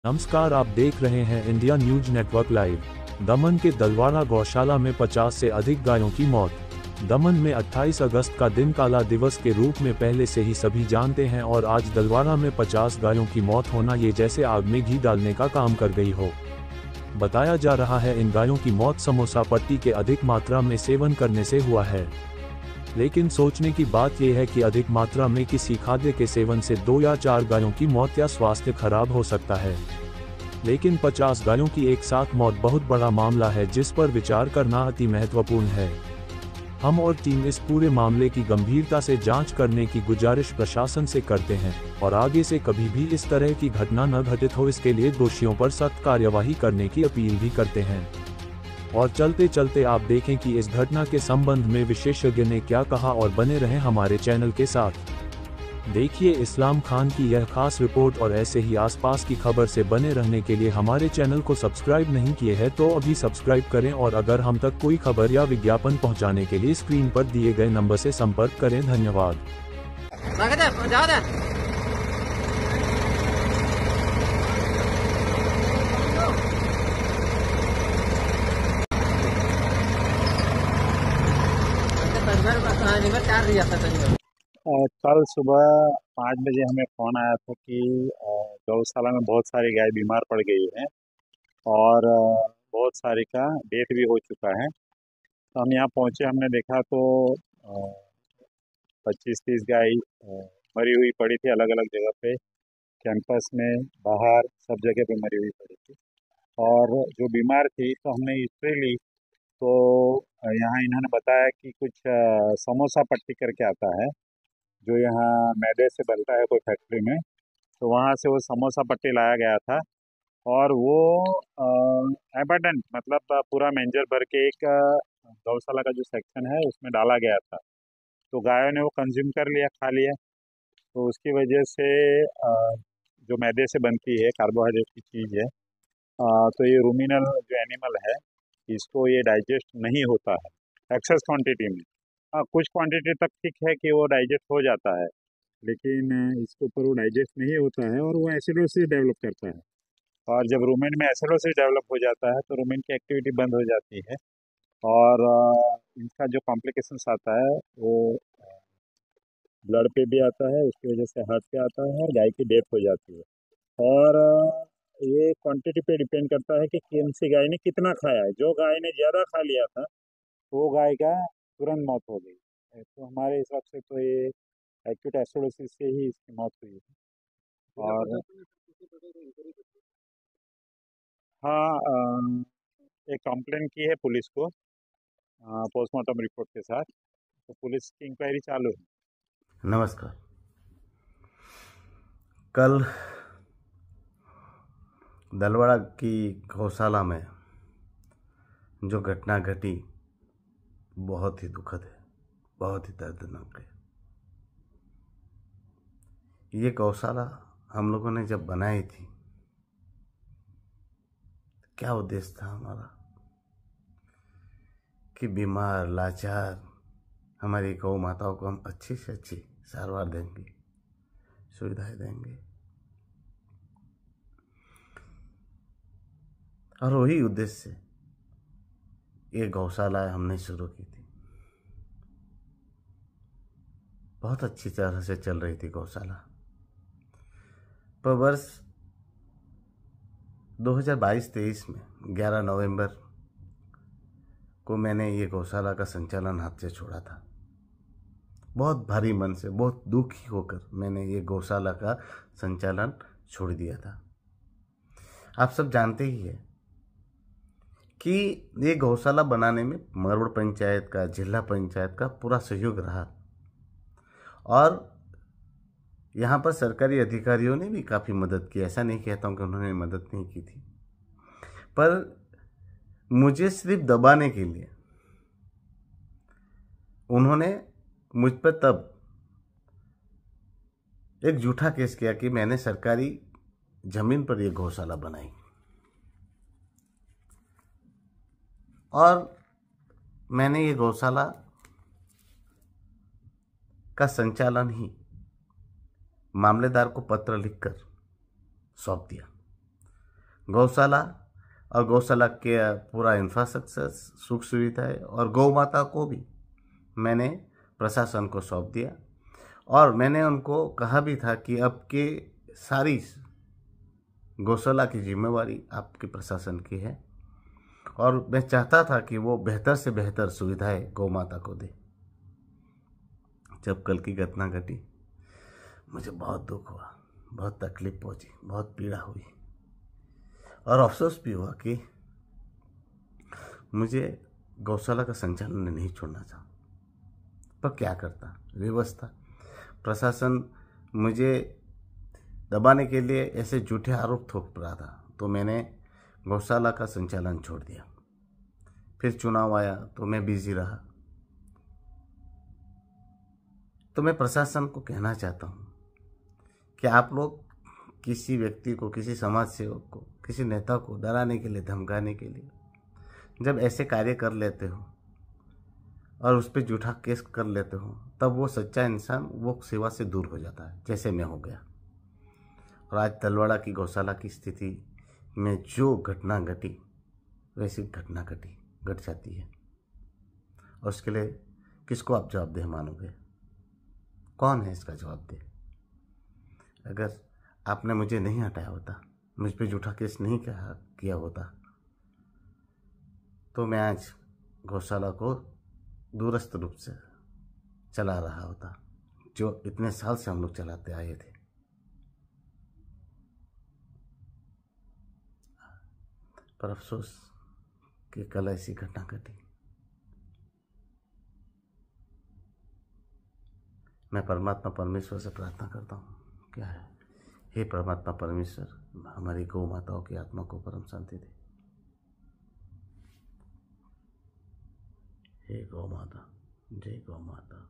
नमस्कार, आप देख रहे हैं इंडिया न्यूज नेटवर्क लाइव। दमन के दलवाड़ा गौशाला में 50 से अधिक गायों की मौत। दमन में 28 अगस्त का दिन काला दिवस के रूप में पहले से ही सभी जानते हैं और आज दलवाड़ा में 50 गायों की मौत होना ये जैसे आग में घी डालने का काम कर गई हो। बताया जा रहा है इन गायों की मौत समोसा पट्टी के अधिक मात्रा में सेवन करने से हुआ है। लेकिन सोचने की बात यह है कि अधिक मात्रा में किसी खाद्य के सेवन से 2 या 4 गायों की मौत या स्वास्थ्य खराब हो सकता है, लेकिन 50 गायों की एक साथ मौत बहुत बड़ा मामला है जिस पर विचार करना अति महत्वपूर्ण है। हम और टीम इस पूरे मामले की गंभीरता से जांच करने की गुजारिश प्रशासन से करते हैं और आगे से कभी भी इस तरह की घटना न घटित हो इसके लिए दोषियों पर सख्त कार्यवाही करने की अपील भी करते हैं। और चलते चलते आप देखें कि इस घटना के संबंध में विशेषज्ञ ने क्या कहा और बने रहें हमारे चैनल के साथ। देखिए इस्लाम खान की यह खास रिपोर्ट और ऐसे ही आसपास की खबर से बने रहने के लिए हमारे चैनल को सब्सक्राइब नहीं किए हैं तो अभी सब्सक्राइब करें और अगर हम तक कोई खबर या विज्ञापन पहुंचाने के लिए स्क्रीन पर दिए गए नंबर से संपर्क करें। धन्यवाद। कल सुबह 5 बजे हमें फ़ोन आया था कि गौशाला में बहुत सारी गाय बीमार पड़ गई हैं और बहुत सारी का डेथ भी हो चुका है। तो हम यहाँ पहुँचे, हमने देखा तो 25-30 गाय मरी हुई पड़ी थी अलग अलग जगह पे, कैंपस में, बाहर, सब जगह पे मरी हुई पड़ी थी। और जो बीमार थी तो हमने हिस्ट्री ली तो यहाँ इन्होंने बताया कि कुछ समोसा पट्टी करके आता है जो यहाँ मैदे से बनता है कोई फैक्ट्री में, तो वहाँ से वो समोसा पट्टी लाया गया था और वो एबंडेंट मतलब पूरा मेंजर भर के एक गौशाला का जो सेक्शन है उसमें डाला गया था। तो गायों ने वो कंज्यूम कर लिया, खा लिया। तो उसकी वजह से जो मैदे से बनती है कार्बोहाइड्रेट की चीज़ है, तो ये रूमिनल जो एनिमल है इसको ये डाइजेस्ट नहीं होता है एक्सेस क्वांटिटी में। हाँ, कुछ क्वांटिटी तक ठीक है कि वो डाइजेस्ट हो जाता है, लेकिन इसके ऊपर वो डाइजेस्ट नहीं होता है और वो एसिडोसिस डेवलप करता है। और जब रूमेन में एसिडोसिस डेवलप हो जाता है तो रूमेन की एक्टिविटी बंद हो जाती है और इनका जो कॉम्प्लिकेशंस आता है वो ब्लड पे भी आता है, उसकी वजह से हार्ट पे आता है और गाय की डेथ हो जाती है। और ये क्वांटिटी पे डिपेंड करता है कि कौन सी गाय ने कितना खाया है। जो गाय ने ज़्यादा खा लिया था वो गाय का तुरंत मौत हो गई। तो हमारे हिसाब से तो ये एक्यूट एसिडोसिस से ही इसकी मौत हुई है। और हाँ, एक कंप्लेन की है पुलिस को पोस्टमार्टम रिपोर्ट के साथ, तो पुलिस की इंक्वायरी चालू है। नमस्कार। कल दलवाड़ा की गौशाला में जो घटना घटी बहुत ही दुखद है, बहुत ही दर्दनाक है। ये गौशाला हम लोगों ने जब बनाई थी, क्या उद्देश्य था हमारा कि बीमार लाचार हमारी गौ माताओं को हम अच्छी से अच्छी सारवार देंगे, सुविधाएं देंगे, और वही उद्देश्य से ये गौशाला हमने शुरू की थी। बहुत अच्छी तरह से चल रही थी गौशाला। पर वर्ष 2022-23 में 11 नवंबर को मैंने ये गौशाला का संचालन हाथ से छोड़ा था। बहुत भारी मन से, बहुत दुखी होकर मैंने ये गौशाला का संचालन छोड़ दिया था। आप सब जानते ही हैं कि ये गौशाला बनाने में मरोड़ पंचायत का, जिला पंचायत का पूरा सहयोग रहा और यहाँ पर सरकारी अधिकारियों ने भी काफ़ी मदद की। ऐसा नहीं कहता हूँ कि उन्होंने मदद नहीं की थी, पर मुझे सिर्फ दबाने के लिए उन्होंने मुझ पर तब एक झूठा केस किया कि मैंने सरकारी जमीन पर यह गौशाला बनाई और मैंने ये गौशाला का संचालन ही मामलेदार को पत्र लिखकर सौंप दिया। गौशाला और गौशाला के पूरा इंफ्रास्ट्रक्चर, सुख सुविधाएं और गौ माता को भी मैंने प्रशासन को सौंप दिया। और मैंने उनको कहा भी था कि अब के सारी गौशाला की जिम्मेवारी आपके प्रशासन की है, और मैं चाहता था कि वो बेहतर से बेहतर सुविधाएं गौ माता को दे। जब कल की घटना घटी, मुझे बहुत दुख हुआ, बहुत तकलीफ पहुंची, बहुत पीड़ा हुई, और अफसोस भी हुआ कि मुझे गौशाला का संचालन नहीं छोड़ना था। पर क्या करता, व्यवस्था, प्रशासन मुझे दबाने के लिए ऐसे झूठे आरोप थोप रहा था, तो मैंने गौशाला का संचालन छोड़ दिया। फिर चुनाव आया तो मैं बिजी रहा। तो मैं प्रशासन को कहना चाहता हूँ कि आप लोग किसी व्यक्ति को, किसी समाज सेवक को, किसी नेता को डराने के लिए, धमकाने के लिए जब ऐसे कार्य कर लेते हो और उस पर झूठा केस कर लेते हो, तब वो सच्चा इंसान वो सेवा से दूर हो जाता है, जैसे मैं हो गया। और आज तलवाड़ा की गौशाला की स्थिति में जो घटना घटी, वैसी घटना घट जाती है, और उसके लिए किसको आप जवाबदेह मानोगे? कौन है इसका जवाबदेह? अगर आपने मुझे नहीं हटाया होता, मुझ पे झूठा केस नहीं किया होता, तो मैं आज गौशाला को दूरस्थ रूप से चला रहा होता, जो इतने साल से हम लोग चलाते आए थे। पर अफसोस कि कल ऐसी घटना घटी। मैं परमात्मा परमेश्वर से प्रार्थना करता हूँ, क्या है, हे परमात्मा परमेश्वर, हमारी गौ माताओं की आत्मा को परम शांति दे। हे गौ माता, जय गौ माता।